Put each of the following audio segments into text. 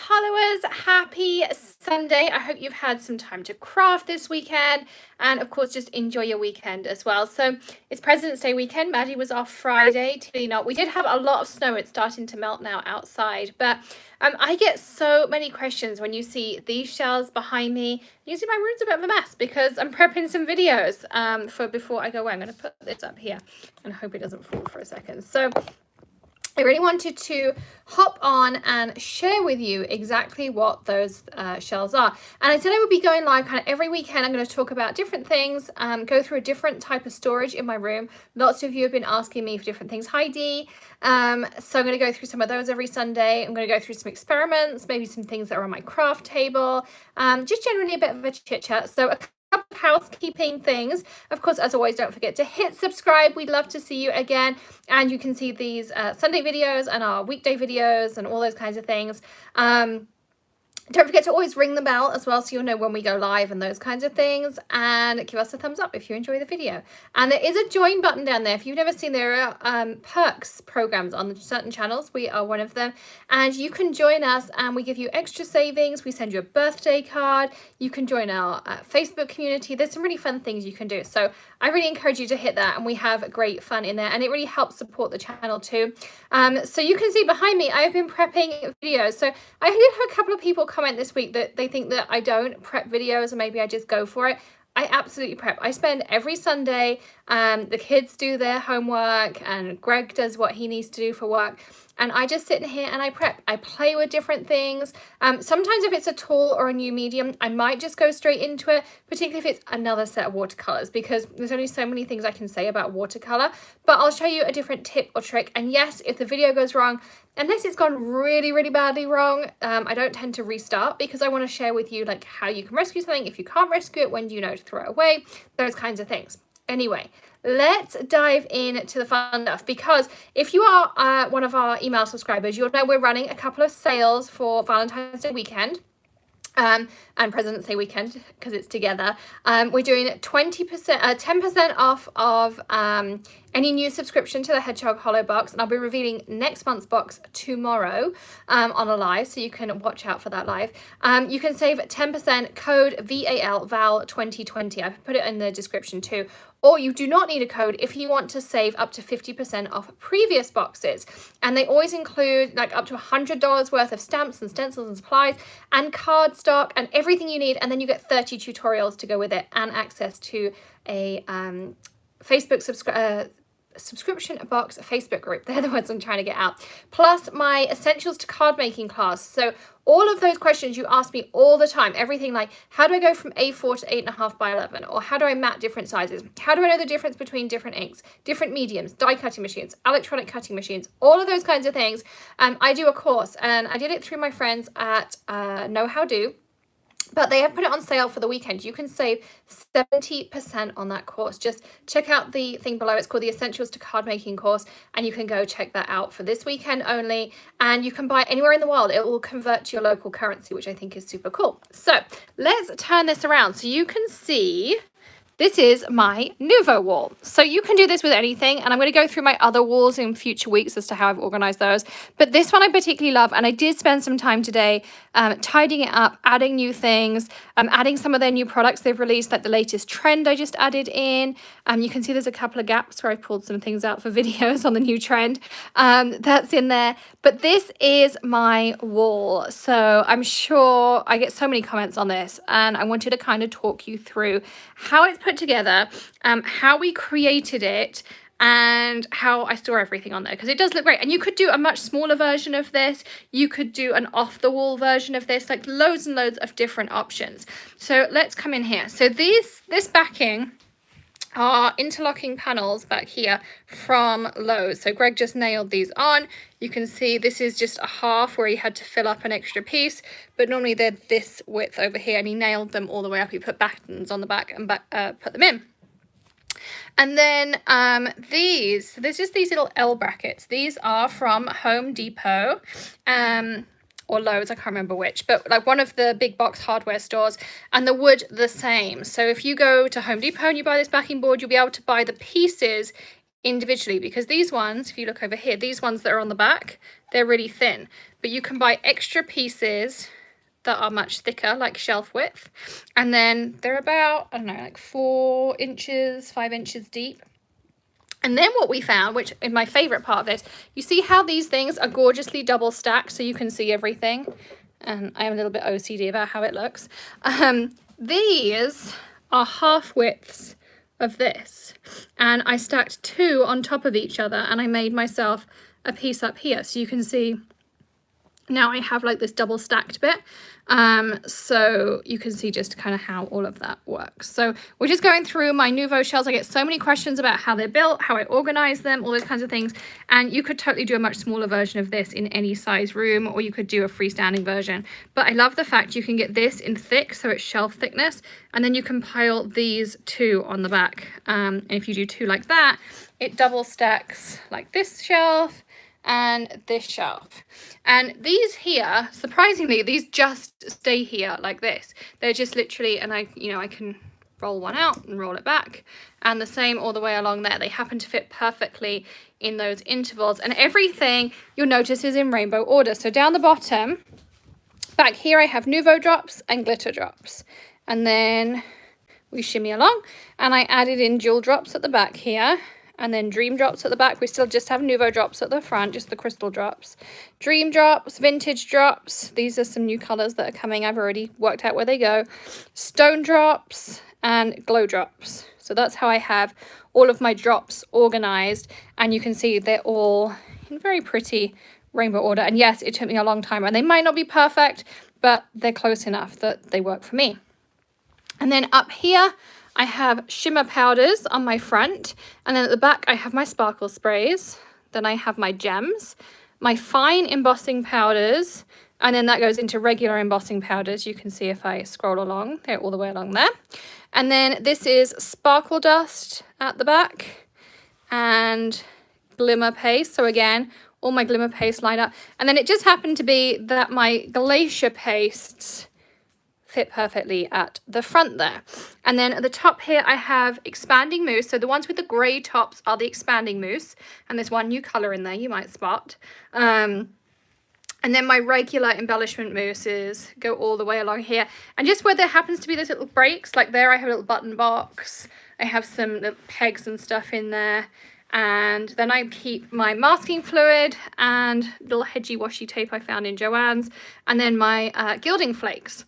followers, happy Sunday. I hope you've had some time to craft this weekend and of course just enjoy your weekend as well. So it's President's Day weekend. Maddie was off Friday, Tilly not. We did have a lot of snow. It's starting to melt now outside, but I get so many questions when you see these shells behind me. You see my room's a bit of a mess because I'm prepping some videos for before I go away. I'm going to put this up here and hope it doesn't fall for a second. So I really wanted to hop on and share with you exactly what those shells are. And I said I would be going live kind of every weekend. I'm going to talk about different things, go through a different type of storage in my room. Lots of you have been asking me for different things. Hi Dee. So I'm going to go through some of those every Sunday. I'm going to go through some experiments, maybe some things that are on my craft table, just generally a bit of a chit chat. So a couple of housekeeping things. Of course, as always, don't forget to hit subscribe. We'd love to see you again. And you can see these Sunday videos and our weekday videos and all those kinds of things. Don't forget to always ring the bell as well so you'll know when we go live and those kinds of things, and give us a thumbs up if you enjoy the video. And there is a join button down there. If you've never seen, there are perks programs on certain channels. We are one of them, and you can join us and we give you extra savings. We send you a birthday card. You can join our Facebook community. There's some really fun things you can do, so I really encourage you to hit that, and we have great fun in there, and it really helps support the channel too. So you can see behind me I've been prepping videos. So I did have a couple of people comment this week that they think that I don't prep videos and maybe I just go for it. I absolutely prep. I spend every Sunday, the kids do their homework and Greg does what he needs to do for work. And I just sit in here and I prep. I play with different things. Sometimes if it's a tool or a new medium, I might just go straight into it, particularly if it's another set of watercolors, because there's only so many things I can say about watercolor. But I'll show you a different tip or trick. And yes, if the video goes wrong, unless it's gone really, really badly wrong, I don't tend to restart because I want to share with you like how you can rescue something. If you can't rescue it, when do you know to throw it away? Those kinds of things. Anyway, let's dive into the fun stuff, because if you are one of our email subscribers, you'll know we're running a couple of sales for Valentine's Day weekend. And President's Day weekend, because it's together. We're doing 10% off of any new subscription to the Hedgehog Hollow box, and I'll be revealing next month's box tomorrow on a live, so you can watch out for that live. You can save 10%, code VAL2020. I've put it in the description too. Or you do not need a code if you want to save up to 50% off previous boxes. And they always include like up to $100 worth of stamps and stencils and supplies and card stock and everything you need. And then you get 30 tutorials to go with it and access to a Facebook subscription box Facebook group. They're the words I'm trying to get out. Plus my essentials to card making class. So all of those questions you ask me all the time, everything like, how do I go from A4 to 8.5 by 11? Or how do I mat different sizes? How do I know the difference between different inks, different mediums, die cutting machines, electronic cutting machines, all of those kinds of things. I do a course, and I did it through my friends at Know How Do. But they have put it on sale for the weekend. You can save 70% on that course. Just check out the thing below. It's called the Essentials to Card Making course, and you can go check that out for this weekend only. And you can buy it anywhere in the world. It will convert to your local currency, which I think is super cool. So let's turn this around so you can see. This is my Nuvo wall. So you can do this with anything, and I'm going to go through my other walls in future weeks as to how I've organized those. But this one I particularly love, and I did spend some time today tidying it up, adding new things, adding some of their new products they've released, like the latest trend I just added in. You can see there's a couple of gaps where I pulled some things out for videos on the new trend. That's in there. But this is my wall. So I'm sure I get so many comments on this, and I wanted to kind of talk you through how it's put together, how we created it, and how I store everything on there, because it does look great. And you could do a much smaller version of this. You could do an off-the-wall version of this, like loads and loads of different options. So let's come in here. So this backing are interlocking panels back here from Lowe's. So Greg just nailed these on. You can see this is just a half where he had to fill up an extra piece, but normally they're this width over here, and he nailed them all the way up. He put buttons on the back and put them in. And then there's just these little L brackets. These are from Home Depot. Or Lowe's, I can't remember which, but like one of the big box hardware stores, and the wood the same. So if you go to Home Depot and you buy this backing board, you'll be able to buy the pieces individually, because these ones, if you look over here, these ones that are on the back, they're really thin, but you can buy extra pieces that are much thicker, like shelf width, and then they're about, I don't know, like 4 inches, 5 inches deep. And then what we found, which is my favorite part of this, you see how these things are gorgeously double stacked so you can see everything, and I am a little bit OCD about how it looks. These are half widths of this, and I stacked 2 on top of each other, and I made myself a piece up here, so you can see now I have like this double stacked bit, so you can see just kind of how all of that works. So we're just going through my Nuvo shells. I get so many questions about how they're built, how I organize them, all those kinds of things, and you could totally do a much smaller version of this in any size room, or you could do a freestanding version. But I love the fact you can get this in thick, so it's shelf thickness, and then you can pile these 2 on the back, and if you do 2 like that, it double stacks like this shelf and this shelf. And these here, surprisingly, these just stay here like this. They're just literally, and I can roll one out and roll it back, and the same all the way along there. They happen to fit perfectly in those intervals, and everything you'll notice is in rainbow order. So down the bottom, back here, I have Nuvo drops and glitter drops, and then we shimmy along, and I added in jewel drops at the back here, and then dream drops at the back. We still just have Nuvo drops at the front, just the crystal drops. Dream drops, vintage drops. These are some new colors that are coming. I've already worked out where they go. Stone drops and glow drops. So that's how I have all of my drops organized. And you can see they're all in very pretty rainbow order. And yes, it took me a long time, and they might not be perfect, but they're close enough that they work for me. And then up here, I have shimmer powders on my front, and then at the back I have my sparkle sprays, then I have my gems, my fine embossing powders, and then that goes into regular embossing powders. You can see if I scroll along, they're all the way along there. And then this is sparkle dust at the back and glimmer paste. So again, all my glimmer paste lined up. And then it just happened to be that my glacier pastes fit perfectly at the front there. And then at the top here I have expanding mousse. So the ones with the grey tops are the expanding mousse, and there's one new colour in there you might spot. And then my regular embellishment mousses go all the way along here, and just where there happens to be those little breaks, like there I have a little button box, I have some little pegs and stuff in there, and then I keep my masking fluid and little hedgy washi tape I found in Joann's, and then my gilding flakes.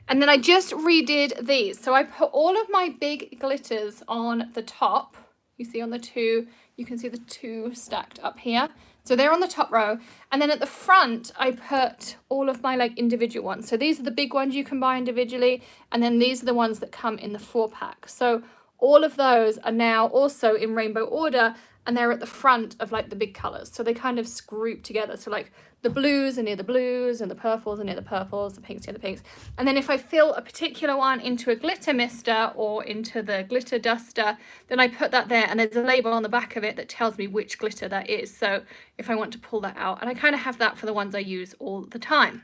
And then I just redid these. So I put all of my big glitters on the top. You see on the 2, you can see the 2 stacked up here. So they're on the top row. And then at the front, I put all of my like individual ones. So these are the big ones you can buy individually. And then these are the ones that come in the 4-pack. So all of those are now also in rainbow order, and they're at the front of like the big colors. So they kind of group together. So like the blues are near the blues, and the purples are near the purples, the pinks near the pinks. And then if I fill a particular one into a glitter mister or into the glitter duster, then I put that there, and there's a label on the back of it that tells me which glitter that is. So if I want to pull that out, and I kind of have that for the ones I use all the time.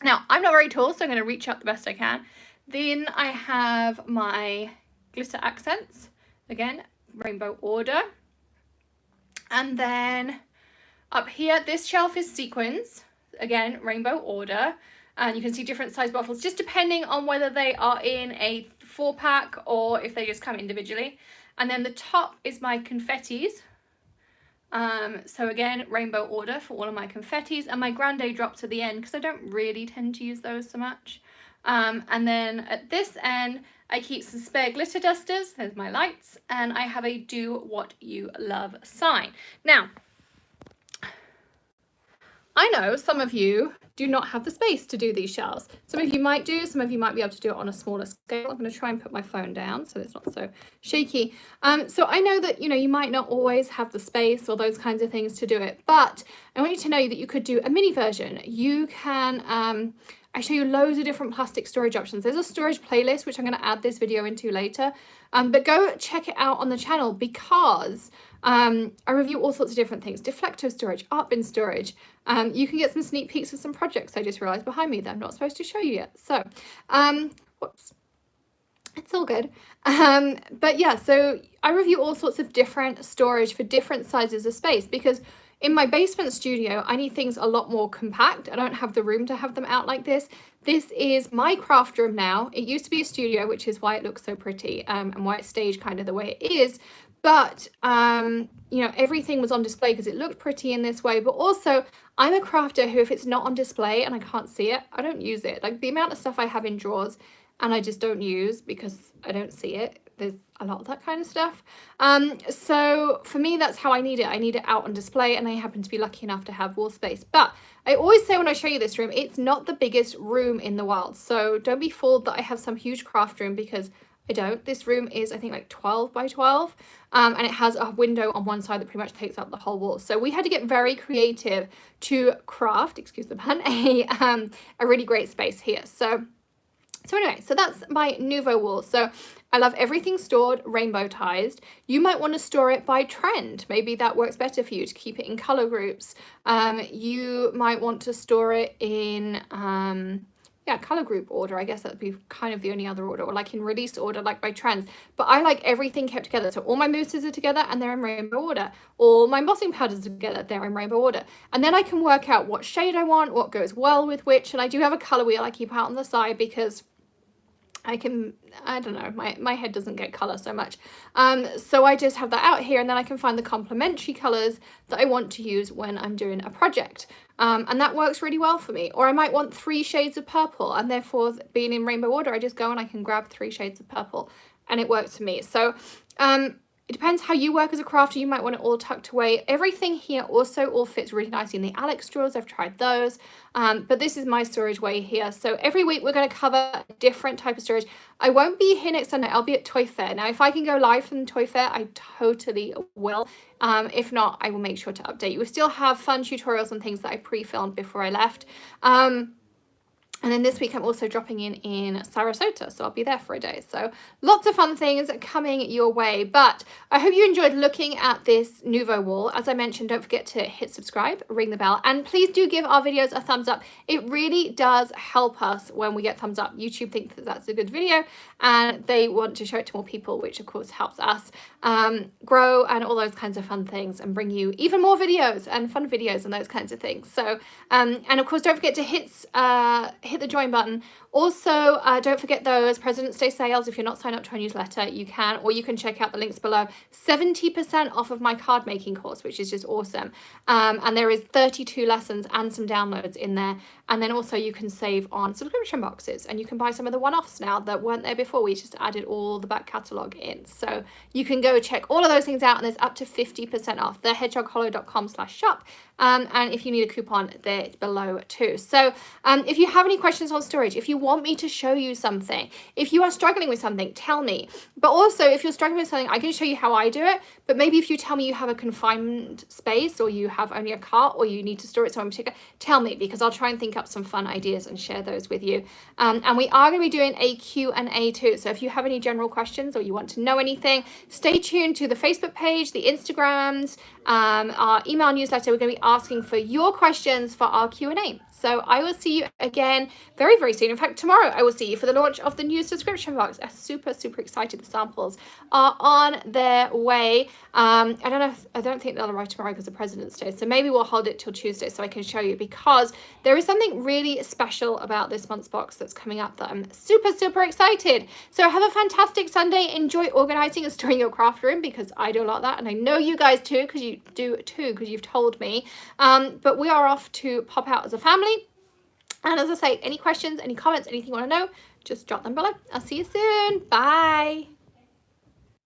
Now, I'm not very tall, so I'm going to reach out the best I can. Then I have my glitter accents, again, rainbow order. And then up here, this shelf is sequins, again, rainbow order. And you can see different size bottles, just depending on whether they are in a 4-pack or if they just come individually. And then the top is my confettis. So again, rainbow order for all of my confettis, and my grande drops at the end because I don't really tend to use those so much. And then at this end, I keep some spare glitter dusters. There's my lights, and I have a do what you love sign. Now, I know some of you do not have the space to do these shells. Some of you might do, some of you might be able to do it on a smaller scale. I'm going to try and put my phone down so it's not so shaky. So I know that, you might not always have the space or those kinds of things to do it, but I want you to know that you could do a mini version. You can, I show you loads of different plastic storage options. There's a storage playlist, which I'm going to add this video into later, but go check it out on the channel because I review all sorts of different things. Deflecto storage, art bin storage. You can get some sneak peeks of some projects I just realized behind me that I'm not supposed to show you yet. So, whoops. It's all good. But yeah, so I review all sorts of different storage for different sizes of space because in my basement studio, I need things a lot more compact. I don't have the room to have them out like this. This is my craft room now. It used to be a studio, which is why it looks so pretty, and why it's staged kind of the way it is. But, you know, everything was on display because it looked pretty in this way. But also, I'm a crafter who, if it's not on display and I can't see it, I don't use it. Like the amount of stuff I have in drawers and I just don't use because I don't see it. There's a lot of that kind of stuff. So for me, that's how I need it. I need it out on display, and I happen to be lucky enough to have wall space. But I always say when I show you this room, it's not the biggest room in the world. So don't be fooled that I have some huge craft room, because I don't. This room is, I think, like 12 by 12, and it has a window on one side that pretty much takes up the whole wall. So we had to get very creative to craft, excuse the pun, a really great space here. So anyway, so that's my Nuvo wall. So I love everything stored rainbow tized. You might want to store it by trend. Maybe that works better for you to keep it in color groups. You might want to store it in, color group order. I guess that would be kind of the only other order, or like in release order, like by trends. But I like everything kept together. So all my mousses are together and they're in rainbow order. All my embossing powders are together, they're in rainbow order. And then I can work out what shade I want, what goes well with which. And I do have a color wheel I keep out on the side because I don't know, my head doesn't get color so much. So I just have that out here, and then I can find the complementary colors that I want to use when I'm doing a project. And that works really well for me. Or I might want 3 shades of purple, and therefore being in rainbow order, I just go and I can grab 3 shades of purple, and it works for me. So it depends how you work as a crafter. You might want it all tucked away. Everything here also all fits really nicely in the Alex drawers. I've tried those. But this is my storage way here. So every week we're going to cover a different type of storage. I won't be here next Sunday. I'll be at Toy Fair. Now, if I can go live from the Toy Fair, I totally will. If not, I will make sure to update you. We still have fun tutorials and things that I pre-filmed before I left. And then this week I'm also dropping in Sarasota, so I'll be there for a day. So lots of fun things coming your way. But I hope you enjoyed looking at this Nuvo wall. As I mentioned, don't forget to hit subscribe, ring the bell, and please do give our videos a thumbs up. It really does help us when we get thumbs up. YouTube thinks that that's a good video and they want to show it to more people, which of course helps us grow and all those kinds of fun things, and bring you even more videos and fun videos and those kinds of things. So and of course, don't forget to hit the join button. Also, don't forget those President's Day sales. If you're not signed up to our newsletter, you can, or you can check out the links below. 70% off of my card making course, which is just awesome. And there is 32 lessons and some downloads in there. And then also you can save on subscription boxes, and you can buy some of the one-offs now that weren't there before. We just added all the back catalogue in. So you can go check all of those things out, and there's up to 50% off. They're hedgehoghollow.com/shop. And if you need a coupon, they're below too. So if you have any questions on storage, if you want me to show you something, if you are struggling with something, tell me. But also, if you're struggling with something, I can show you how I do it. But maybe if you tell me you have a confined space, or you have only a cart, or you need to store it somewhere in particular, tell me, because I'll try and think up some fun ideas and share those with you. And we are going to be doing a Q&A too. So if you have any general questions or you want to know anything, stay tuned to the Facebook page, the Instagrams, our email newsletter. We're going to be asking for your questions for our Q&A. So I will see you again very, very soon. In fact, tomorrow I will see you for the launch of the new subscription box. I'm super, super excited. The samples are on their way. I don't think they'll arrive tomorrow because of President's Day. So maybe we'll hold it till Tuesday so I can show you, because there is something really special about this month's box that's coming up that I'm super, super excited. So have a fantastic Sunday. Enjoy organizing and storing your craft room, because I do a lot of that. And I know you guys too, because you do too, because you've told me. But we are off to pop out as a family. And as I say, any questions, any comments, anything you want to know, just drop them below. I'll see you soon. Bye.